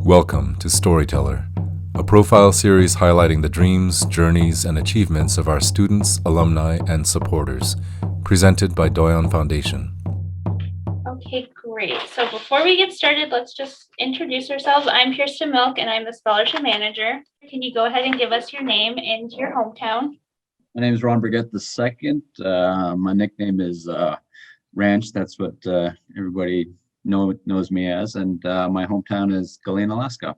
Welcome to Storyteller, a profile series highlighting the dreams, journeys, and achievements of our students, alumni, and supporters, presented by Doyon Foundation. Okay, great. So before we get started, let's just introduce ourselves. I'm Kirsten Milk, and I'm the scholarship manager. Can you go ahead and give us your name and your hometown? My name is Ron Burgett II. My nickname is Ranch. That's what everybody knows me as. And my hometown is Galena, Alaska.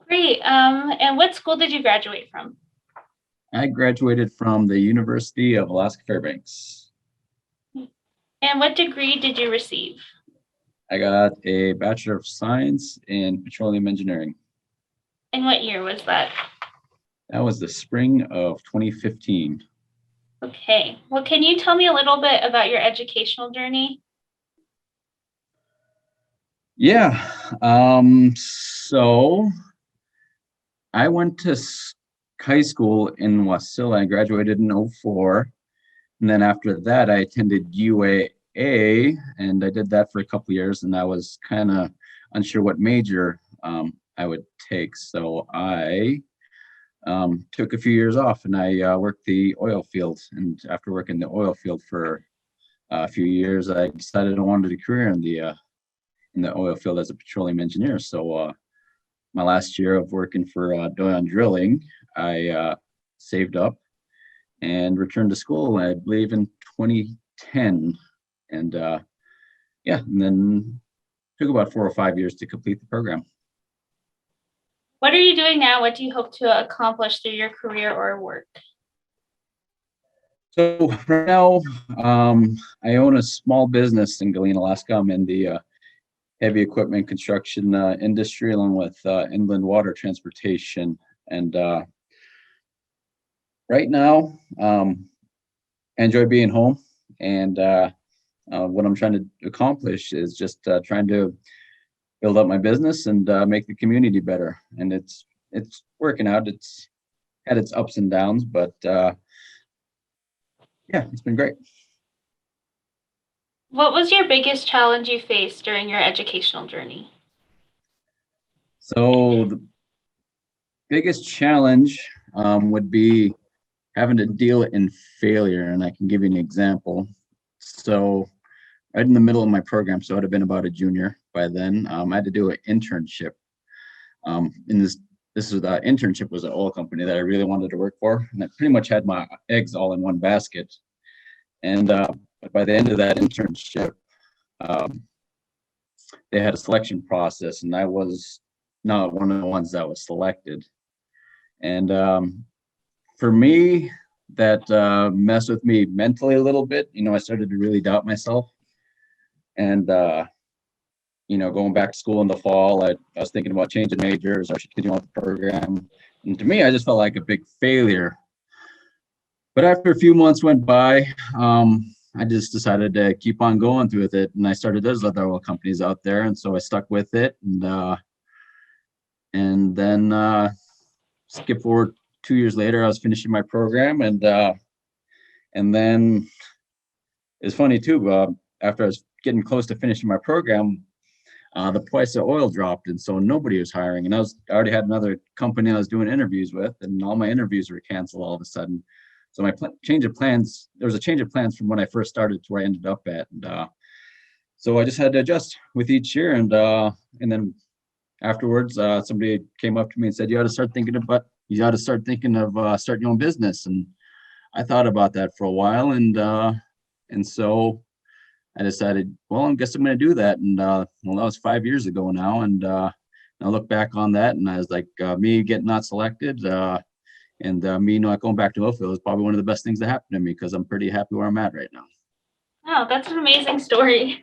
Great. And what school did you graduate from? I graduated from the University of Alaska Fairbanks. And what degree did you receive? I got a Bachelor of Science in Petroleum Engineering. And what year was that? That was the spring of 2015. Okay. Well, can you tell me a little bit about your educational journey? Yeah. So I went to high school in Wasilla. I graduated in 2004. And then after that, I attended UAA, and I did that for a couple of years, and I was kind of unsure what major I would take. So I took a few years off, and I worked the oil field. And after working the oil field for a few years, I decided I wanted a career in the oil field as a petroleum engineer. So my last year of working for Doyon Drilling, I saved up and returned to school, I believe in 2010. And and then took about 4 or 5 years to complete the program. What are you doing now? What do you hope to accomplish through your career or work? So right now, I own a small business in Galena, Alaska. I'm in the heavy equipment construction industry, along with inland water transportation. And right now, I enjoy being home. And what I'm trying to accomplish is just trying to build up my business and make the community better. And it's working out. It's had its ups and downs, but it's been great. What was your biggest challenge you faced during your educational journey? So the biggest challenge would be having to deal in failure. And I can give you an example. So right in the middle of my program, so I'd have been about a junior by then, I had to do an internship. The internship was an oil company that I really wanted to work for. And I pretty much had my eggs all in one basket. And but by the end of that internship, they had a selection process, and I was not one of the ones that was selected. And for me, that messed with me mentally a little bit. I started to really doubt myself. And going back to school in the fall, I was thinking about changing majors. I should continue on the program. And to me, I just felt like a big failure. But after a few months went by, I just decided to keep on going through with it. And I started, there's other oil companies out there. And so I stuck with it. And then skip forward 2 years later, I was finishing my program. And then it's funny too, after I was getting close to finishing my program, the price of oil dropped. And so nobody was hiring. And I already had another company I was doing interviews with, and all my interviews were canceled all of a sudden. So my change of plans, there was a change of plans from when I first started to where I ended up at. And so I just had to adjust with each year. And then afterwards, somebody came up to me and said, you ought to start thinking of starting your own business. And I thought about that for a while. And so I decided, well, I guess I'm going to do that. And that was 5 years ago now. And I look back on that, and I was like, me getting not selected, and me not going back to oil field is probably one of the best things that happened to me, because I'm pretty happy where I'm at right now. Wow, that's an amazing story.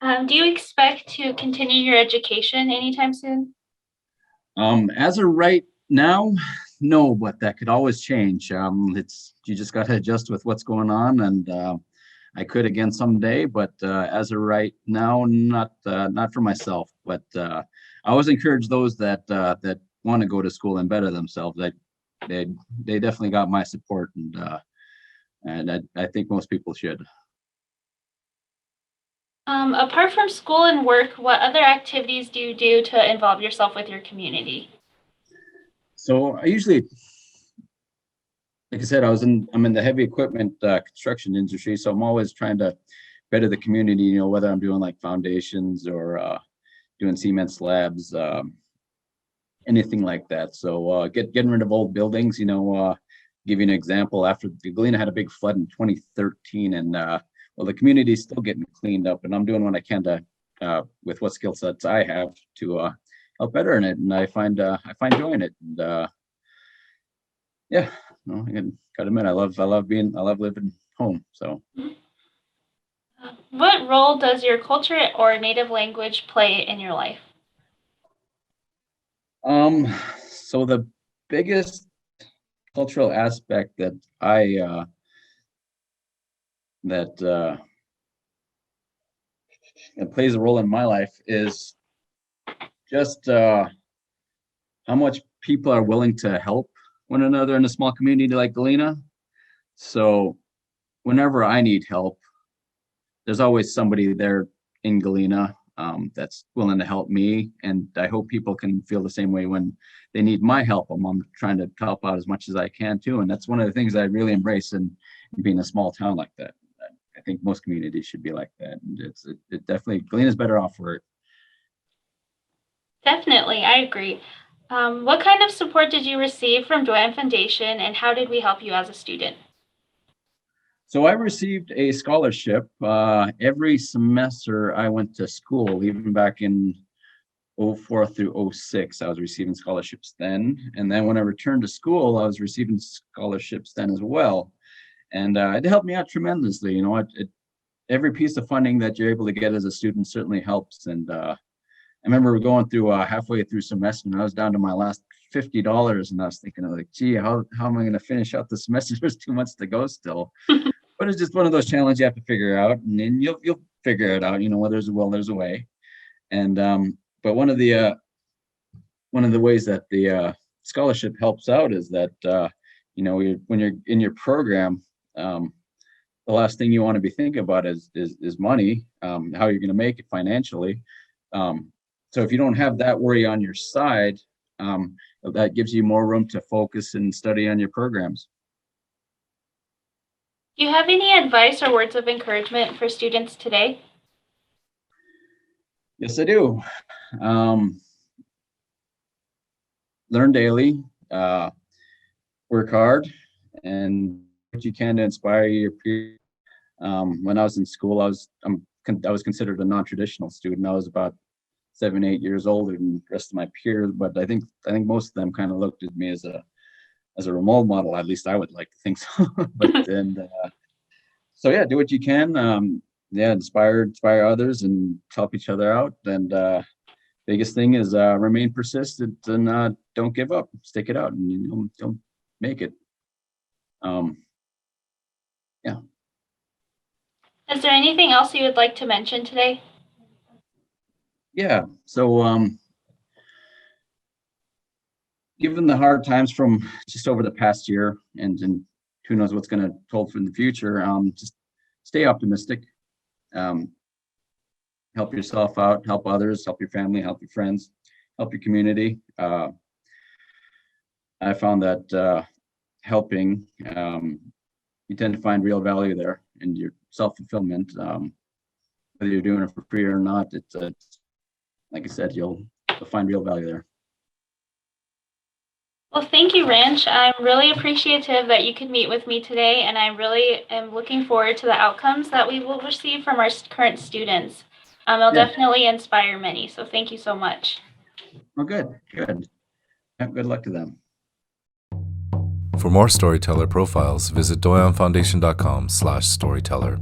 Do you expect to continue your education anytime soon? As of right now, no, but that could always change. You just got to adjust with what's going on, and I could again someday, but as of right now, not for myself. But I always encourage those that want to go to school and better themselves. They definitely got my support, and I think most people should. Apart from school and work, what other activities do you do to involve yourself with your community? So I usually, like I said, I'm in the heavy equipment construction industry, so I'm always trying to better the community. Whether I'm doing like foundations or doing cement slabs, anything like that. So getting rid of old buildings. Give you an example. After the Galena had a big flood in 2013, and the community's still getting cleaned up, and I'm doing what I can to, with what skill sets I have to help better in it, and I find joy in it. And yeah, I gotta admit, I love living home. So. What role does your culture or native language play in your life? So the biggest cultural aspect that that plays a role in my life is just how much people are willing to help one another in a small community like Galena. So whenever I need help, there's always somebody there in Galena that's willing to help me. And I hope people can feel the same way when they need my help. I'm trying to help out as much as I can too. And that's one of the things I really embrace in being a small town like that. I think most communities should be like that. And it definitely, Galena's better off for it. Definitely, I agree. What kind of support did you receive from Doyon Foundation, and how did we help you as a student? So I received a scholarship every semester I went to school, even back in 04 through 06. I was receiving scholarships then. And then when I returned to school, I was receiving scholarships then as well. And it helped me out tremendously. Every piece of funding that you're able to get as a student certainly helps. And I remember going through halfway through semester, and I was down to my last $50, and I was thinking, like, gee, how am I going to finish out the semester? There's 2 months to go still. But it's just one of those challenges you have to figure out, and then you'll figure it out. Where there's a will, there's a way. And but one of the ways that the scholarship helps out is that when you're in your program, the last thing you want to be thinking about is money, how you're going to make it financially. So if you don't have that worry on your side, that gives you more room to focus and study on your programs. Do you have any advice or words of encouragement for students today? Yes, I do. Learn daily, work hard, and what you can to inspire your peers. When I was in school, I was considered a non-traditional student. I was about 7, 8 years older than the rest of my peers, but I think most of them kind of looked at me as a role model. At least I would like to think so. So yeah, do what you can. Inspire others and help each other out. And biggest thing is remain persistent and don't give up. Stick it out, and you'll make it. Yeah. Is there anything else you would like to mention today? Yeah. So given the hard times from just over the past year, and who knows what's going to hold for in the future, just stay optimistic. Help yourself out, help others, help your family, help your friends, help your community. I found that helping, you tend to find real value there in your self-fulfillment. Whether you're doing it for free or not, it's like I said, you'll find real value there. Well, thank you, Ranch. I'm really appreciative that you could meet with me today, and I really am looking forward to the outcomes that we will receive from our current students. It'll definitely inspire many, so thank you so much. Oh, good. Good luck to them. For more Storyteller profiles, visit doyonfoundation.com/storyteller.